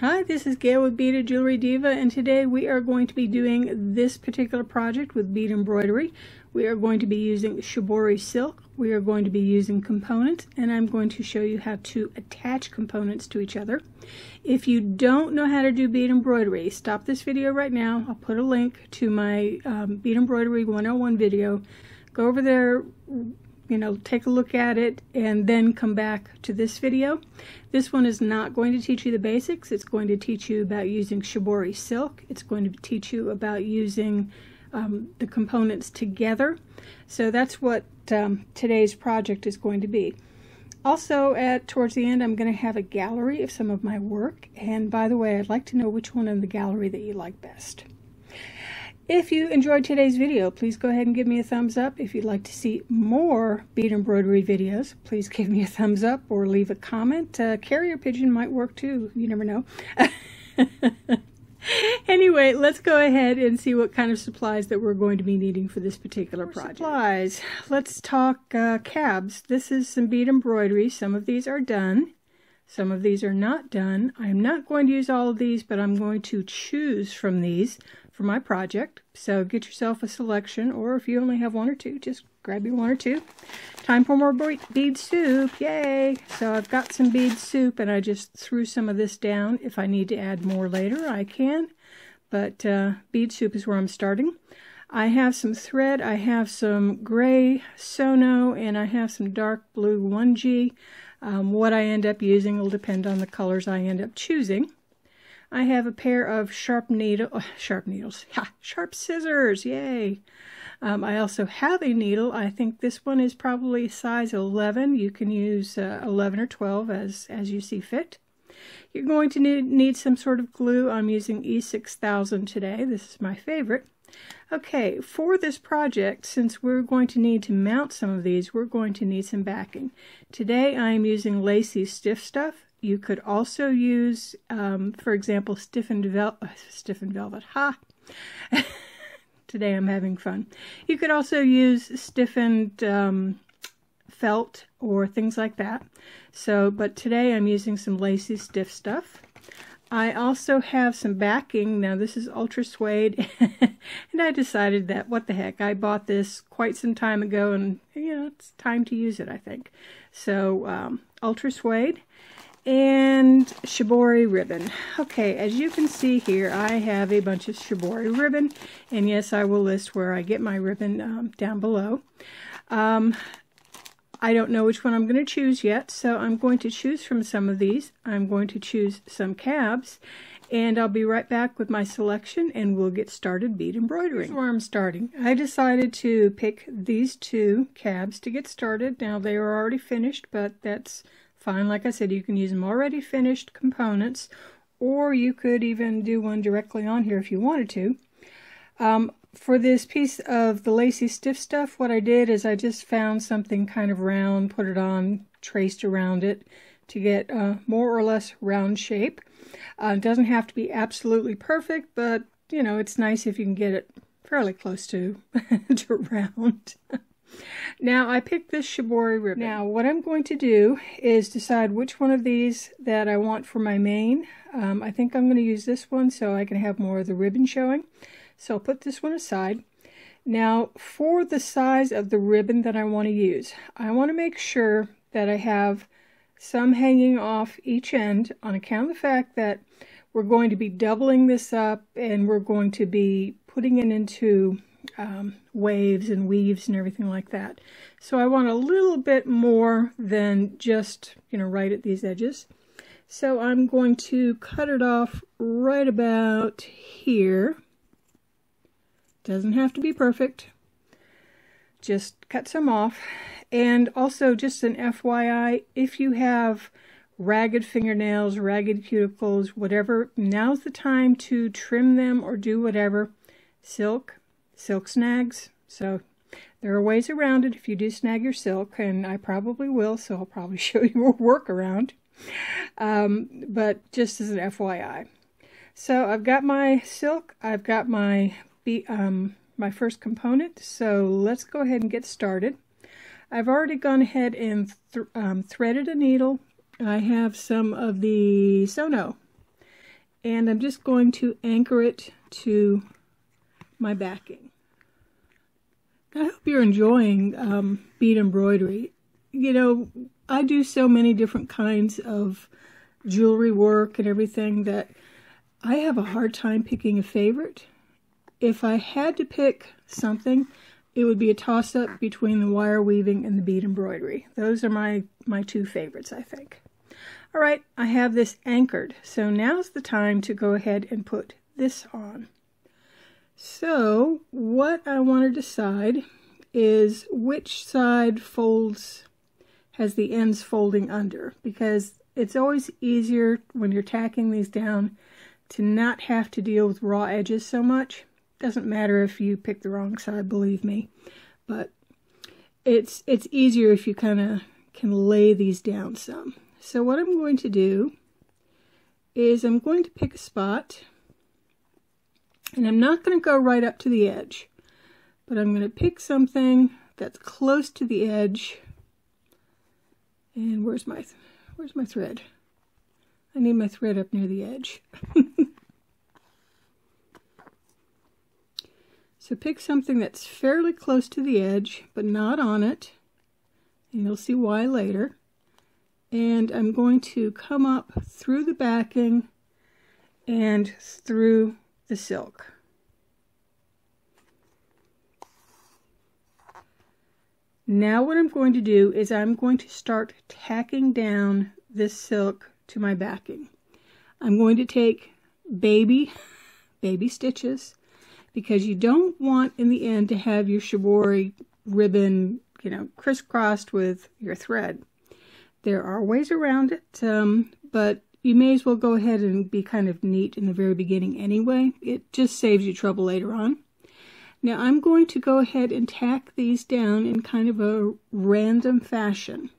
Hi, this is Gail with Beaded Jewelry Diva, and today we are going to be doing this particular project with bead embroidery. We are going to be using Shibori silk, we are going to be using components, and I'm going to show you how to attach components to each other. If you don't know how to do bead embroidery, stop this video right now. I'll put a link to my Bead Embroidery 101 video. Go over there, take a look at it, and then come back to this video. This one is not going to teach you the basics. It's going to teach you about using Shibori silk. It's going to teach you about using the components together. So that's what today's project is going to be. Also, towards the end, I'm going to have a gallery of some of my work. And by the way, I'd like to know which one in the gallery that you like best. If you enjoyed today's video, please go ahead and give me a thumbs up. If you'd like to see more bead embroidery videos, please give me a thumbs up or leave a comment. Carrier pigeon might work too. You never know. Anyway, let's go ahead and see what kind of supplies that we're going to be needing for this particular project. Supplies. Let's talk cabs. This is some bead embroidery. Some of these are done. Some of these are not done. I'm not going to use all of these, but I'm going to choose from these for my project. So get yourself a selection, or if you only have one or two, just grab your one or two. Time for more bead soup. Yay! So I've got some bead soup, and I just threw some of this down. If I need to add more later, I can. But bead soup is where I'm starting. I have some thread, I have some gray Sono, and I have some dark blue 1G. What I end up using will depend on the colors I end up choosing. I have a pair of sharp scissors, yay! I also have a needle. I think this one is probably size 11. You can use 11 or 12 as you see fit. You're going to need some sort of glue. I'm using E6000 today. This is my favorite. Okay, for this project, since we're going to need to mount some of these, we're going to need some backing. Today I'm using lacy stiff stuff. You could also use, for example, stiffened velvet. Ha! Today I'm having fun. You could also use stiffened felt or things like that. But today I'm using some lacy stiff stuff. I also have some backing. Now this is ultra suede, and I decided that, what the heck, I bought this quite some time ago, and it's time to use it, I think. So ultra suede and Shibori ribbon. Okay, as you can see here, I have a bunch of Shibori ribbon, and yes, I will list where I get my ribbon down below. I don't know which one I'm going to choose yet, so I'm going to choose from some of these. I'm going to choose some cabs, and I'll be right back with my selection, and we'll get started bead embroidering. Here's where I'm starting. I decided to pick these two cabs to get started. Now, they are already finished, but that's fine. Like I said, you can use them already finished components, or you could even do one directly on here if you wanted to. For this piece of the lacy stiff stuff, what I did is I just found something kind of round, put it on, traced around it to get more or less round shape. It doesn't have to be absolutely perfect, but it's nice if you can get it fairly close to, to round. Now I picked this Shibori ribbon. Now what I'm going to do is decide which one of these that I want for my main. I think I'm going to use this one so I can have more of the ribbon showing. So I'll put this one aside. Now for the size of the ribbon that I want to use, I want to make sure that I have some hanging off each end on account of the fact that we're going to be doubling this up and we're going to be putting it into waves and weaves and everything like that. So I want a little bit more than just, right at these edges. So I'm going to cut it off right about here. Doesn't have to be perfect. Just cut some off. And also, just an FYI, if you have ragged fingernails, ragged cuticles, whatever, now's the time to trim them or do whatever. Silk snags. So there are ways around it if you do snag your silk, and I probably will, so I'll probably show you a workaround. But just as an FYI. So I've got my silk, I've got my first component, so let's go ahead and get started. I've already gone ahead and threaded a needle. I have some of the Sono, and I'm just going to anchor it to my backing. I hope you're enjoying bead embroidery. You know, I do so many different kinds of jewelry work and everything that I have a hard time picking a favorite. If I had to pick something, it would be a toss-up between the wire weaving and the bead embroidery. Those are my two favorites, I think. All right, I have this anchored, so now's the time to go ahead and put this on. So what I want to decide is which side has the ends folding under, because it's always easier when you're tacking these down to not have to deal with raw edges so much. Doesn't matter if you pick the wrong side, believe me, but it's easier if you kind of can lay these down some. So what I'm going to do is I'm going to pick a spot, and I'm not going to go right up to the edge, but I'm going to pick something that's close to the edge. And where's my thread? I need my thread up near the edge. So pick something that's fairly close to the edge, but not on it, and you'll see why later. And I'm going to come up through the backing and through the silk. Now what I'm going to do is I'm going to start tacking down this silk to my backing. I'm going to take baby stitches, because you don't want in the end to have your shibori ribbon, you know, crisscrossed with your thread. There are ways around it, but you may as well go ahead and be kind of neat in the very beginning anyway. It just saves you trouble later on. Now I'm going to go ahead and tack these down in kind of a random fashion.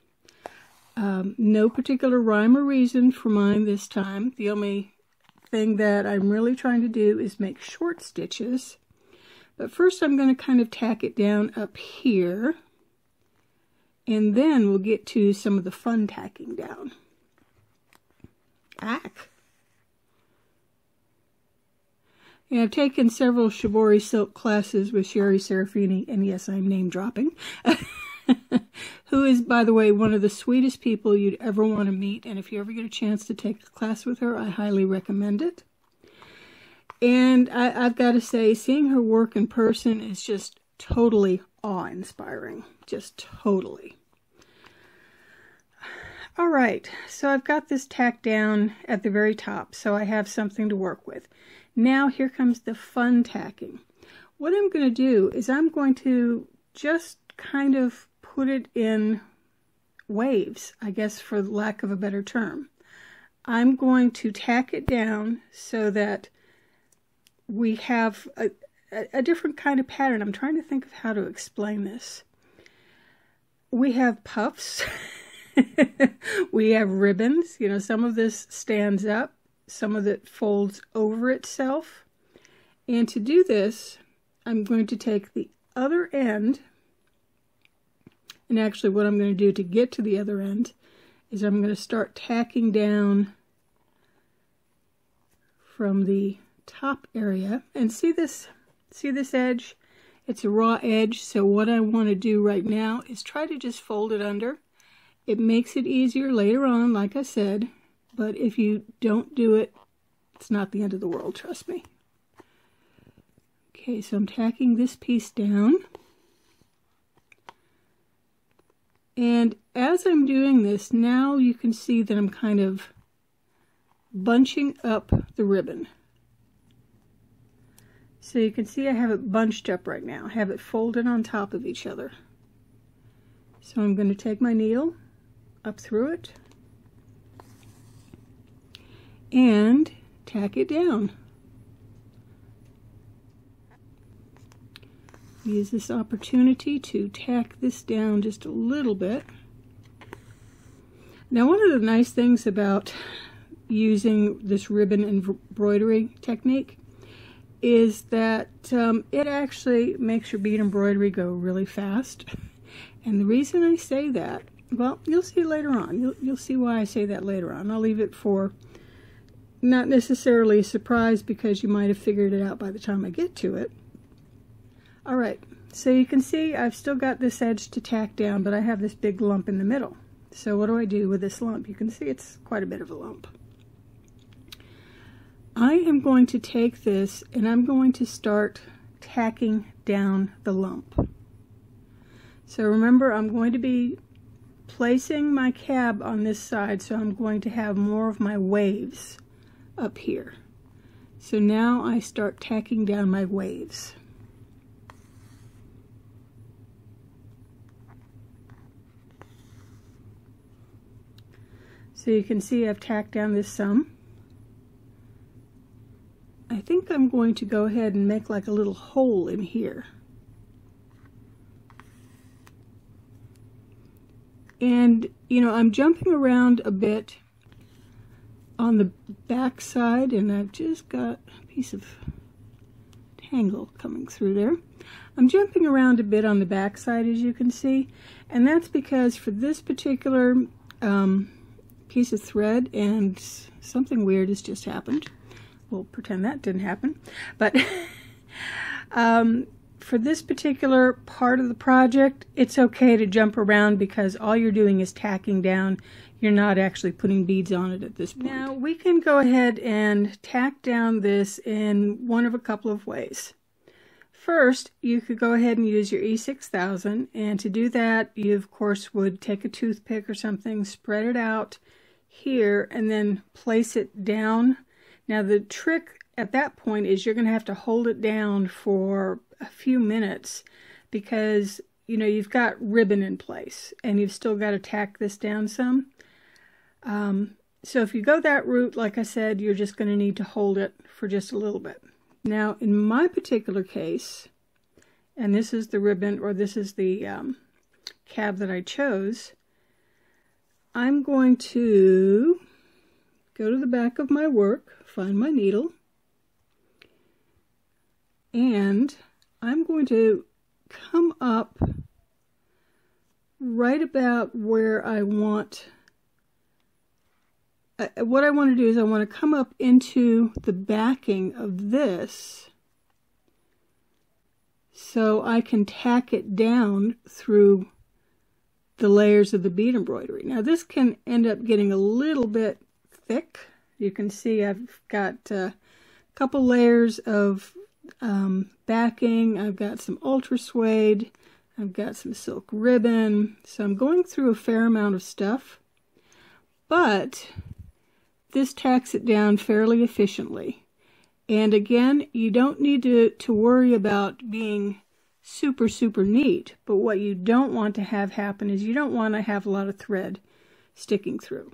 No particular rhyme or reason for mine this time. The only thing that I'm really trying to do is make short stitches. But first I'm going to kind of tack it down up here, and then we'll get to some of the fun tacking down. And I've taken several Shibori silk classes with Sherry Serafini, and yes, I'm name dropping, who is, by the way, one of the sweetest people you'd ever want to meet. And if you ever get a chance to take a class with her, I highly recommend it. And I've got to say, seeing her work in person is just totally awe-inspiring. Just totally. All right, so I've got this tacked down at the very top, so I have something to work with. Now here comes the fun tacking. What I'm going to do is I'm going to just kind of put it in waves, I guess, for lack of a better term. I'm going to tack it down so that we have a different kind of pattern. I'm trying to think of how to explain this. We have puffs. We have ribbons. You know, some of this stands up, some of it folds over itself. And to do this, I'm going to take the other end, and actually what I'm going to do to get to the other end is I'm going to start tacking down from the top area. And see this edge? It's a raw edge, so what I want to do right now is try to just fold it under. It makes it easier later on, like I said, but if you don't do it, it's not the end of the world, trust me. Okay, so I'm tacking this piece down. And as I'm doing this, now you can see that I'm kind of bunching up the ribbon. So you can see I have it bunched up right now. I have it folded on top of each other. So I'm going to take my needle up through it and tack it down. Use this opportunity to tack this down just a little bit. Now, one of the nice things about using this ribbon embroidery technique is that it actually makes your bead embroidery go really fast. And the reason I say that, well, you'll see later on. You'll see why I say that later on. I'll leave it for not necessarily a surprise because you might have figured it out by the time I get to it. Alright, so you can see I've still got this edge to tack down, but I have this big lump in the middle. So what do I do with this lump? You can see it's quite a bit of a lump. I am going to take this and I'm going to start tacking down the lump. So remember, I'm going to be placing my cab on this side, so I'm going to have more of my waves up here. So now I start tacking down my waves. So you can see I've tacked down this some. I think I'm going to go ahead and make like a little hole in here. And, you know, I'm jumping around a bit on the back side, and I've just got a piece of tangle coming through there. I'm jumping around a bit on the back side, as you can see, and that's because for this particular piece of thread, and something weird has just happened. We'll pretend that didn't happen. But for this particular part of the project, it's okay to jump around because all you're doing is tacking down. You're not actually putting beads on it at this point. Now we can go ahead and tack down this in one of a couple of ways. First, you could go ahead and use your E6000, and to do that, you of course would take a toothpick or something, spread it out here, and then place it down. Now the trick at that point is you're going to have to hold it down for a few minutes because, you know, you've got ribbon in place and you've still got to tack this down some. So if you go that route, like I said, you're just going to need to hold it for just a little bit. Now in my particular case, and this is the ribbon, or this is the cab that I chose, I'm going to go to the back of my work, find my needle, and I'm going to come up right about where I want, what I want to do is I want to come up into the backing of this so I can tack it down through the layers of the bead embroidery. Now this can end up getting a little bit thick. You can see I've got a couple layers of backing. I've got some ultra suede. I've got some silk ribbon. So I'm going through a fair amount of stuff, but this tacks it down fairly efficiently. And again, you don't need to worry about being super, super neat, but what you don't want to have happen is you don't want to have a lot of thread sticking through.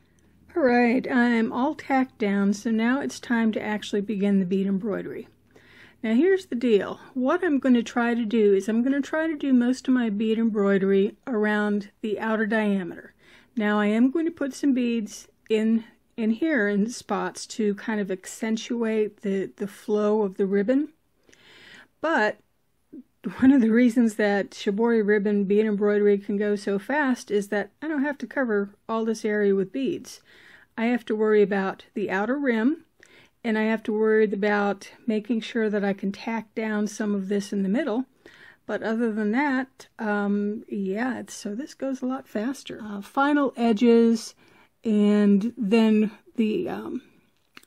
Alright, I'm all tacked down, so now it's time to actually begin the bead embroidery. Now here's the deal. What I'm going to try to do is I'm going to try to do most of my bead embroidery around the outer diameter. Now I am going to put some beads in here in spots to kind of accentuate the flow of the ribbon. But one of the reasons that Shibori ribbon bead embroidery can go so fast is that I don't have to cover all this area with beads. I have to worry about the outer rim, and I have to worry about making sure that I can tack down some of this in the middle. But other than that, yeah, so this goes a lot faster. Final edges, and then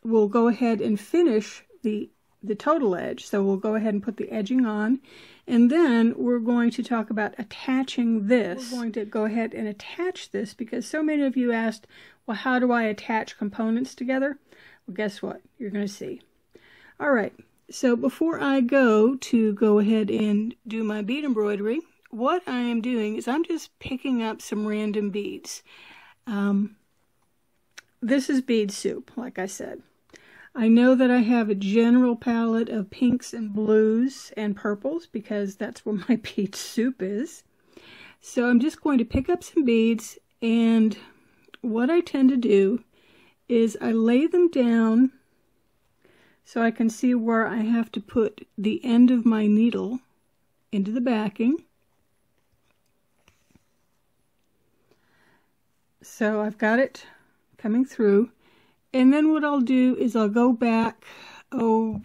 we'll go ahead and finish the total edge. So we'll go ahead and put the edging on, and then we're going to talk about attaching this. We're going to go ahead and attach this because so many of you asked, well, how do I attach components together? Well, guess what? You're going to see. All right, so before I go ahead and do my bead embroidery, what I am doing is I'm just picking up some random beads. This is bead soup, like I said. I know that I have a general palette of pinks and blues and purples because that's what my bead soup is. So I'm just going to pick up some beads, and what I tend to do is I lay them down so I can see where I have to put the end of my needle into the backing. So I've got it coming through, And then what I'll do is I'll go back, oh,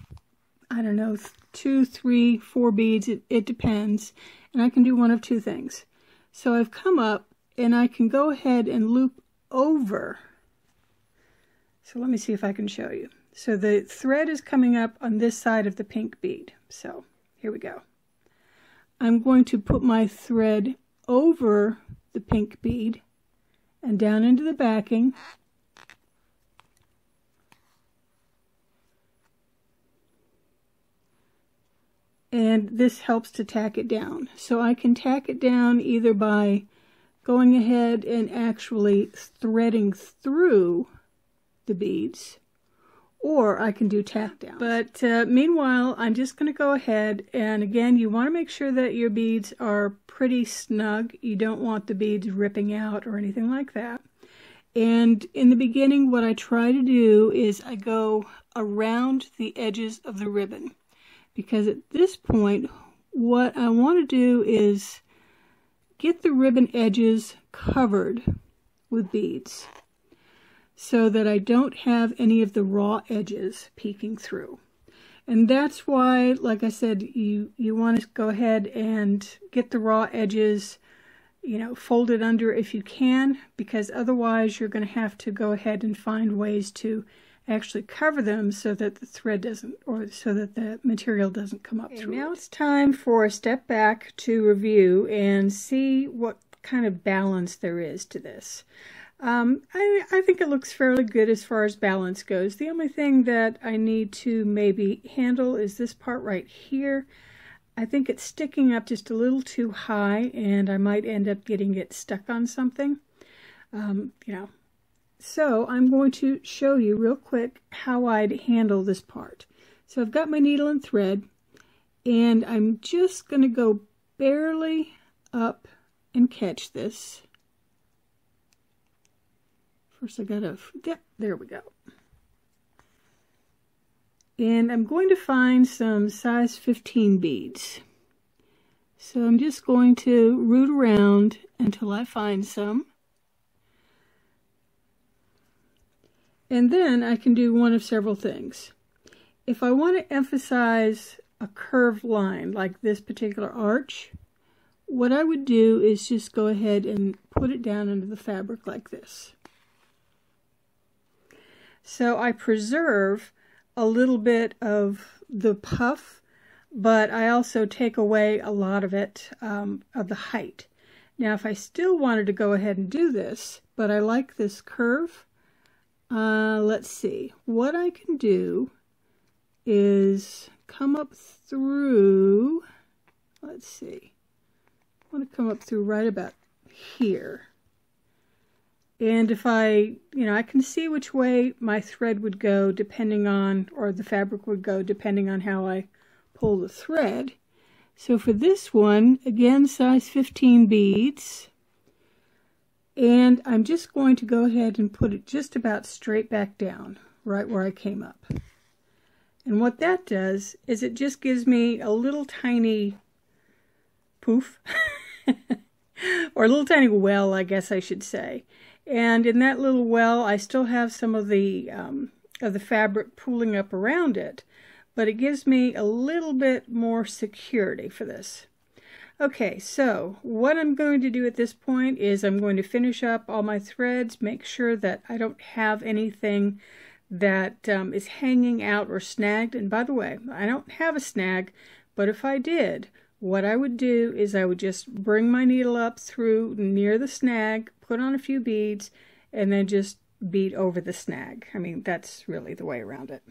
I don't know, 2, 3, 4 beads, it depends. And I can do one of two things. So I've come up and I can go ahead and loop over. So let me see if I can show you. So the thread is coming up on this side of the pink bead. So here we go. I'm going to put my thread over the pink bead and down into the backing. And this helps to tack it down. So I can tack it down either by going ahead and actually threading through the beads, or I can do tack down. But meanwhile, I'm just going to go ahead, and again, you want to make sure that your beads are pretty snug. You don't want the beads ripping out or anything like that. And in the beginning, what I try to do is I go around the edges of the ribbon, because at this point, what I want to do is get the ribbon edges covered with beads so that I don't have any of the raw edges peeking through. And that's why, like I said, you want to go ahead and get the raw edges, you know, folded under if you can, because otherwise you're going to have to go ahead and find ways to actually cover them so that the thread doesn't, or so that the material doesn't come up through. Now it's time for a step back to review and see what kind of balance there is to this. I think it looks fairly good as far as balance goes. The only thing that I need to maybe handle is this part right here. I think it's sticking up just a little too high, and I might end up getting it stuck on something. You know. So I'm going to show you real quick how I'd handle this part. So I've got my needle and thread, and I'm just going to go barely up and catch this. First I gotta, there we go. And I'm going to find some size 15 beads. So I'm just going to root around until I find some. And then I can do one of several things. If I want to emphasize a curved line, like this particular arch, what I would do is just go ahead and put it down into the fabric like this. So I preserve a little bit of the puff, but I also take away a lot of it, of the height. Now, if I still wanted to go ahead and do this, but I like this curve, let's see. What I can do is come up through, let's see. I want to come up through right about here. And if I can see which way my thread would go depending on, or the fabric would go depending on how I pull the thread. So for this one, again, size 15 beads. And I'm just going to go ahead and put it just about straight back down, right where I came up. And what that does is it just gives me a little tiny poof, or a little tiny well, I guess I should say. And in that little well, I still have some of the fabric pooling up around it, but it gives me a little bit more security for this. Okay, so what I'm going to do at this point is I'm going to finish up all my threads, make sure that I don't have anything that is hanging out or snagged. And by the way, I don't have a snag, but if I did, what I would do is I would just bring my needle up through near the snag, put on a few beads, and then just bead over the snag. I mean, that's really the way around it.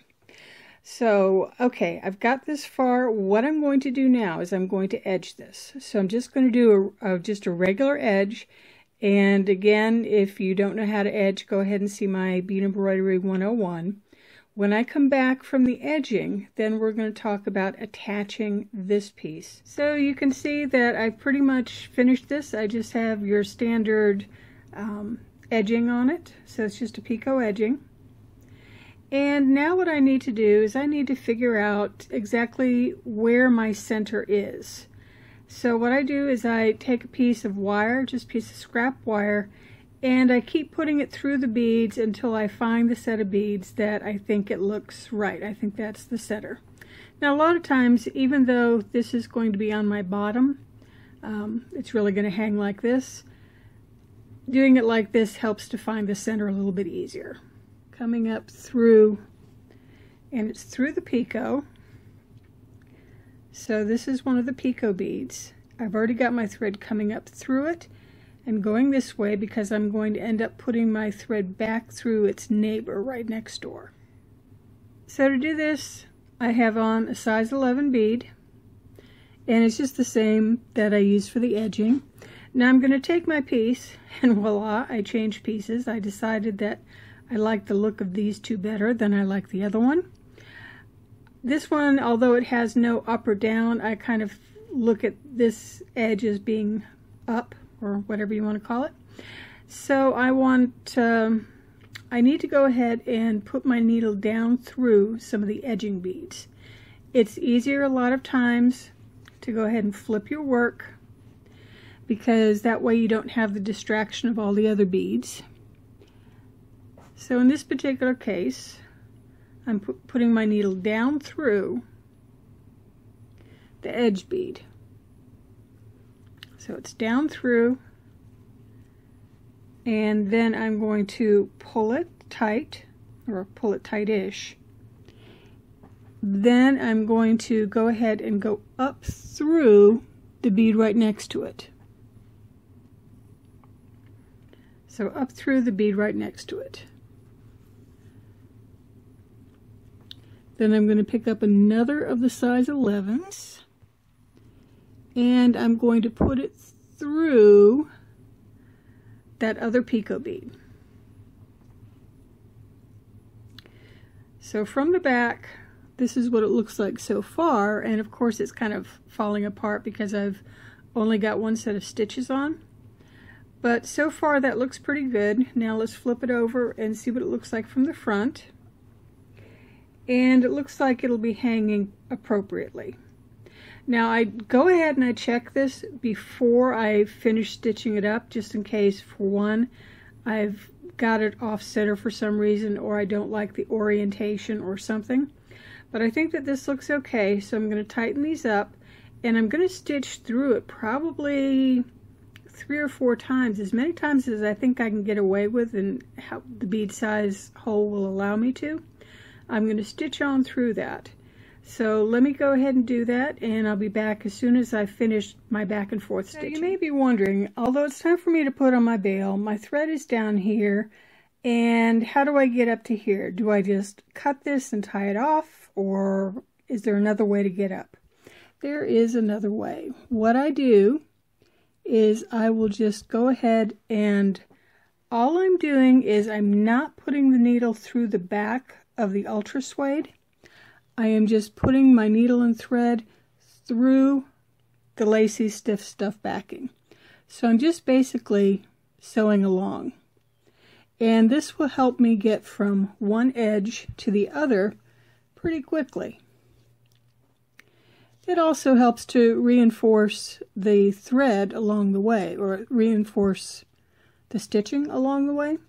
So, okay, I've got this far. What I'm going to do now is I'm going to edge this. So I'm just going to do just a regular edge. And again, if you don't know how to edge, go ahead and see my Bead Embroidery 101. When I come back from the edging, then we're going to talk about attaching this piece. So you can see that I pretty much finished this. I just have your standard edging on it. So it's just a picot edging. And now what I need to do is I need to figure out exactly where my center is. So what I do is I take a piece of wire, just a piece of scrap wire, And I keep putting it through the beads until I find the set of beads that I think it looks right. I think that's the center. Now, a lot of times, even though this is going to be on my bottom, it's really going to hang like this. Doing it like this helps to find the center a little bit easier. Coming up through, and it's through the picot. So this is one of the picot beads. I've already got my thread coming up through it and going this way because I'm going to end up putting my thread back through its neighbor right next door. So to do this, I have on a size 11 bead, and it's just the same that I used for the edging. Now I'm going to take my piece, and voila, I changed pieces. I decided that I like the look of these two better than I like the other one. This one, although it has no up or down, I kind of look at this edge as being up, or whatever you want to call it. So I need to go ahead and put my needle down through some of the edging beads. It's easier a lot of times to go ahead and flip your work, because that way you don't have the distraction of all the other beads. So in this particular case, I'm putting my needle down through the edge bead. So it's down through, and then I'm going to pull it tight, or pull it tight-ish. Then I'm going to go ahead and go up through the bead right next to it. So up through the bead right next to it. Then I'm going to pick up another of the size 11s, and I'm going to put it through that other picot bead. So from the back, this is what it looks like so far, and of course it's kind of falling apart because I've only got one set of stitches on. But so far that looks pretty good. Now let's flip it over and see what it looks like from the front. And it looks like it'll be hanging appropriately. Now I go ahead and I check this before I finish stitching it up, just in case, for one, I've got it off center for some reason, or I don't like the orientation or something. But I think that this looks okay, so I'm going to tighten these up, and I'm going to stitch through it probably 3 or 4 times, as many times as I think I can get away with and how the bead size hole will allow me to. I'm going to stitch on through that. So let me go ahead and do that, and I'll be back as soon as I finish my back and forth stitching. You may be wondering, although it's time for me to put on my bail, my thread is down here, and how do I get up to here? Do I just cut this and tie it off, or is there another way to get up? There is another way. What I do is I will just go ahead, and all I'm doing is I'm not putting the needle through the back of the ultra suede. I am just putting my needle and thread through the lacy stiff stuff backing. So I'm just basically sewing along. And this will help me get from one edge to the other pretty quickly. It also helps to reinforce the thread along the way, or reinforce the stitching along the way.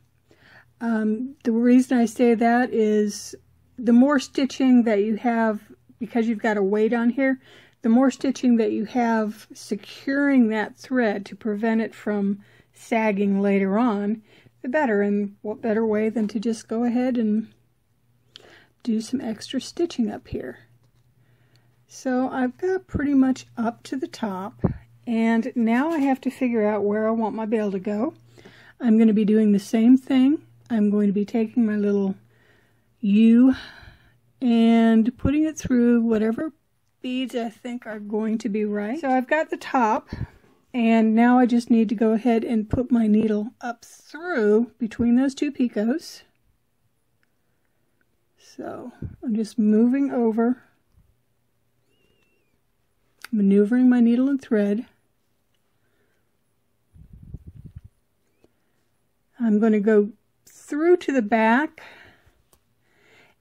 The reason I say that is the more stitching that you have, because you've got a weight on here, the more stitching that you have securing that thread to prevent it from sagging later on, the better. And what better way than to just go ahead and do some extra stitching up here. So I've got pretty much up to the top, and now I have to figure out where I want my bail to go. I'm going to be doing the same thing. I'm going to be taking my little U and putting it through whatever beads I think are going to be right. So I've got the top, and now I just need to go ahead and put my needle up through between those two picots. So I'm just moving over, maneuvering my needle and thread. I'm going to go through to the back,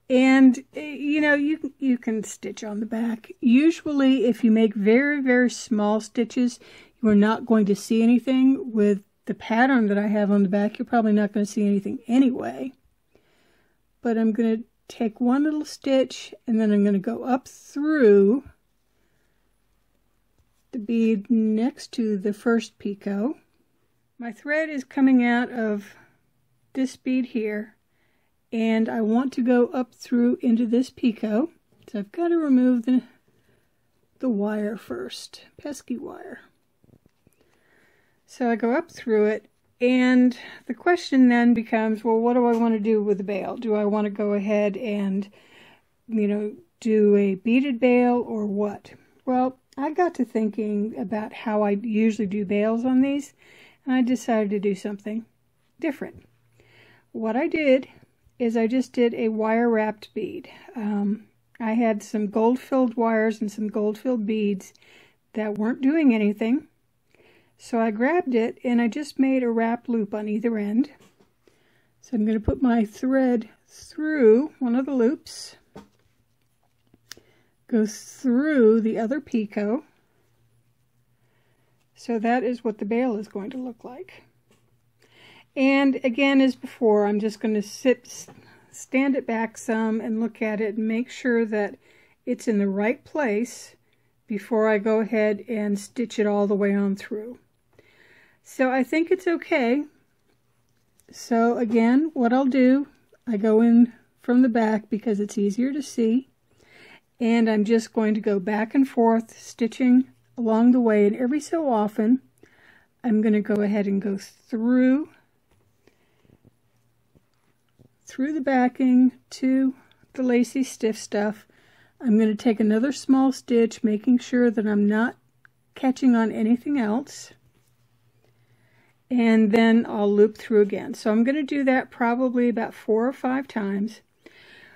and you know, you can stitch on the back. Usually if you make very, very small stitches, you are not going to see anything with the pattern that I have on the back, you're probably not going to see anything anyway. But I'm going to take one little stitch and then I'm going to go up through the bead next to the first picot. My thread is coming out of this bead here, and I want to go up through into this picot. So I've got to remove the wire first, pesky wire. So I go up through it, and the question then becomes, well, what do I want to do with the bail? Do I want to go ahead and, do a beaded bail or what? Well, I got to thinking about how I usually do bails on these, and I decided to do something different. What I did is I just did a wire-wrapped bead. I had some gold-filled wires and some gold-filled beads that weren't doing anything. So I grabbed it and I just made a wrap loop on either end. So I'm going to put my thread through one of the loops, go through the other picot. So that is what the bail is going to look like. And again, as before, I'm just going to stand it back some and look at it and make sure that it's in the right place before I go ahead and stitch it all the way on through. So I think it's okay. So again, what I'll do, I go in from the back because it's easier to see, and I'm just going to go back and forth stitching along the way, and every so often I'm going to go ahead and go through the backing to the lacy stiff stuff. I'm going to take another small stitch, making sure that I'm not catching on anything else, and then I'll loop through again. So I'm going to do that probably about 4 or 5 times.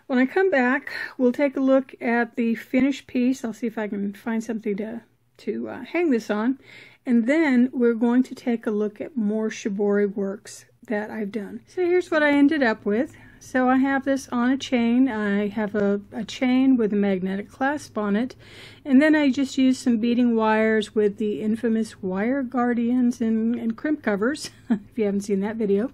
When I come back, we'll take a look at the finished piece. I'll see if I can find something to hang this on, and then we're going to take a look at more shibori works that I've done. So here's what I ended up with. So I have this on a chain. I have a chain with a magnetic clasp on it, and then I just used some beading wires with the infamous wire guardians and crimp covers, if you haven't seen that video.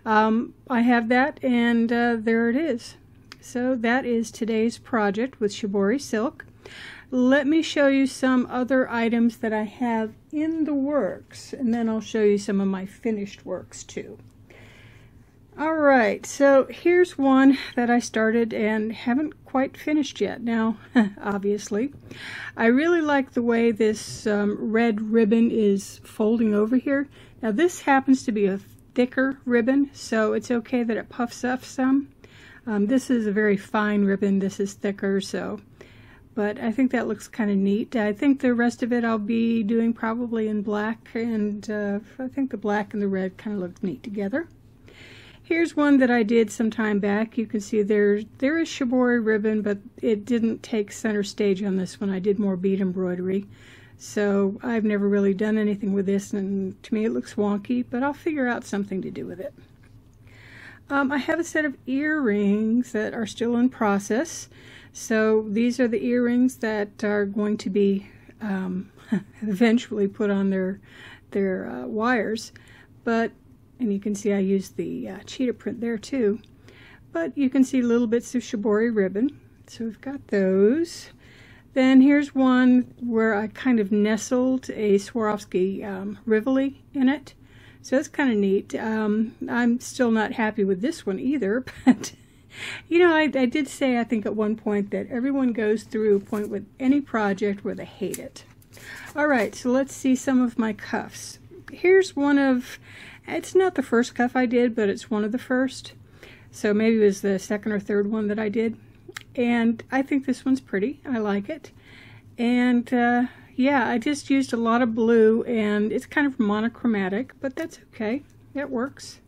I have that, and there it is. So that is today's project with Shibori silk. Let me show you some other items that I have in the works, and then I'll show you some of my finished works too. Alright, so here's one that I started and haven't quite finished yet. Now, obviously, I really like the way this red ribbon is folding over here. Now this happens to be a thicker ribbon, so it's okay that it puffs up some. This is a very fine ribbon, this is thicker, but I think that looks kind of neat. I think the rest of it I'll be doing probably in black, and I think the black and the red kind of look neat together. Here's one that I did some time back. You can see there is shibori ribbon, but it didn't take center stage on this one. I did more bead embroidery. So I've never really done anything with this, and to me it looks wonky, but I'll figure out something to do with it. I have a set of earrings that are still in process. So these are the earrings that are going to be eventually put on their wires. And you can see I used the cheetah print there too. But you can see little bits of shibori ribbon. So we've got those. Then here's one where I kind of nestled a Swarovski Rivoli in it. So it's kind of neat. I'm still not happy with this one either, but I did say, I think at one point, that everyone goes through a point with any project where they hate it. Alright, so let's see some of my cuffs. Here's one of, it's not the first cuff I did, but it's one of the first. So maybe it was the second or third one that I did. And I think this one's pretty. I like it. And yeah, I just used a lot of blue, and it's kind of monochromatic, but that's okay. It works.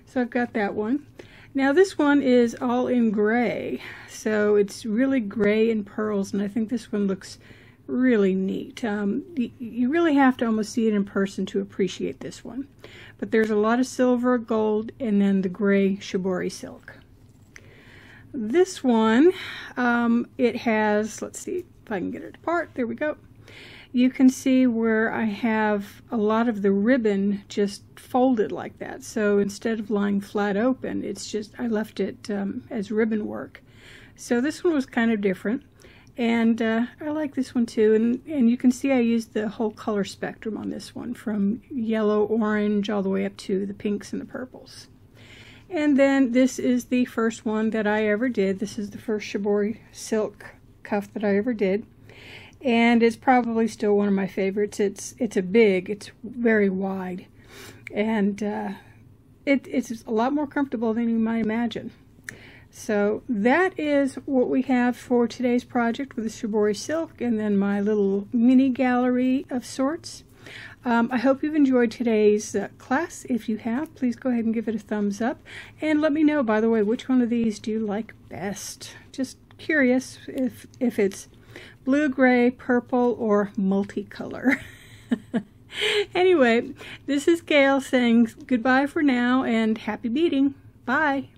So I've got that one. Now this one is all in gray. So it's really gray and pearls, and I think this one looks really neat. You really have to almost see it in person to appreciate this one. But there's a lot of silver, gold, and then the gray shibori silk. This one, it has, let's see if I can get it apart. There we go. you can see where I have a lot of the ribbon just folded like that. So instead of lying flat open, it's just, I left it as ribbon work. So this one was kind of different. And I like this one too. And you can see I used the whole color spectrum on this one, from yellow, orange, all the way up to the pinks and the purples. And then this is the first one that I ever did. This is the first Shibori silk cuff that I ever did. And it's probably still one of my favorites. It's it's very wide. And it's a lot more comfortable than you might imagine. So that is what we have for today's project with the Shibori silk, and then my little mini gallery of sorts. I hope you've enjoyed today's class. If you have, please go ahead and give it a thumbs up. And let me know, by the way, which one of these do you like best? Just curious if it's blue, gray, purple, or multicolor. Anyway, this is Gail saying goodbye for now and happy beading. Bye.